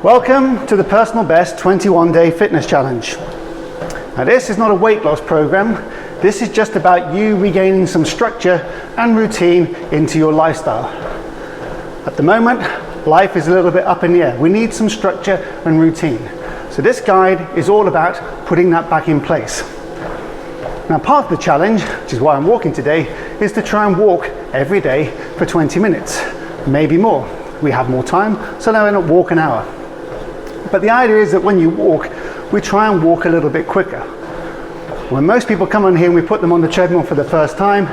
Welcome to the Personal Best 21-Day Fitness Challenge. Now this is not a weight loss program, this is just about you regaining some structure and routine into your lifestyle. At the moment, life is a little bit up in the air. We need some structure and routine. So this guide is all about putting that back in place. Now part of the challenge, which is why I'm walking today, is to try and walk every day for 20 minutes, maybe more. We have more time, so now we're not walk an hour. But the idea is that when you walk, we try and walk a little bit quicker. When most people come on here and we put them on the treadmill for the first time,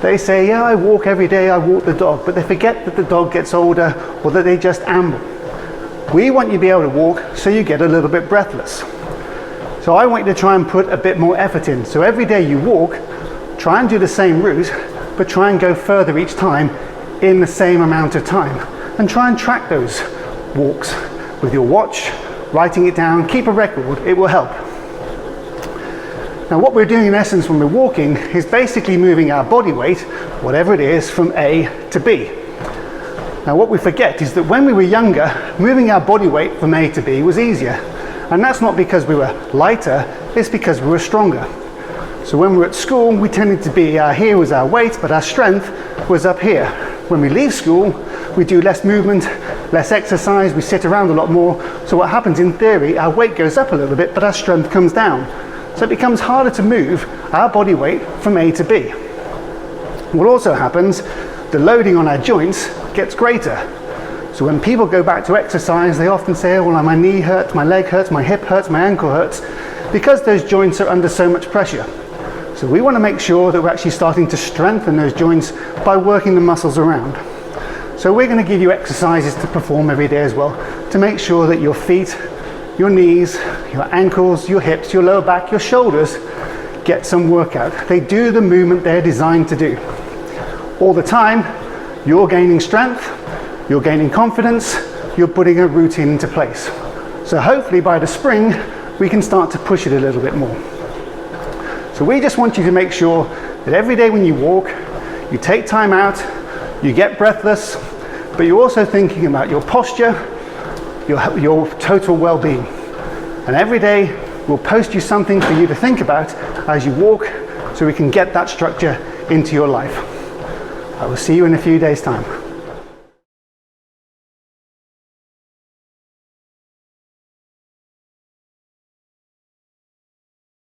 they say, yeah, I walk every day, I walk the dog, but they forget that the dog gets older or that they just amble. We want you to be able to walk so you get a little bit breathless. So I want you to try and put a bit more effort in. So every day you walk, try and do the same route, but try and go further each time in the same amount of time. And try and track those walks with your watch, writing it down, keep a record, it will help. Now what we're doing in essence when we're walking is basically moving our body weight, whatever it is, from A to B. Now what we forget is that when we were younger, moving our body weight from A to B was easier. And that's not because we were lighter, it's because we were stronger. So when we were at school, we tended to be, here was our weight, but our strength was up here. When we leave school, we do less movement, less exercise, we sit around a lot more. So what happens in theory, our weight goes up a little bit, but our strength comes down. So it becomes harder to move our body weight from A to B. What also happens, the loading on our joints gets greater. So when people go back to exercise, they often say, oh, well, my knee hurts, my leg hurts, my hip hurts, my ankle hurts, because those joints are under so much pressure. So we want to make sure that we're actually starting to strengthen those joints by working the muscles around. So we're going to give you exercises to perform every day as well, to make sure that your feet, your knees, your ankles, your hips, your lower back, your shoulders get some workout. They do the movement they're designed to do. All the time, you're gaining strength, you're gaining confidence, you're putting a routine into place. So hopefully by the spring, we can start to push it a little bit more. So we just want you to make sure that every day when you walk, you take time out, you get breathless, but you're also thinking about your posture, your total well-being. And every day we'll post you something for you to think about as you walk so we can get that structure into your life. I will see you in a few days' time.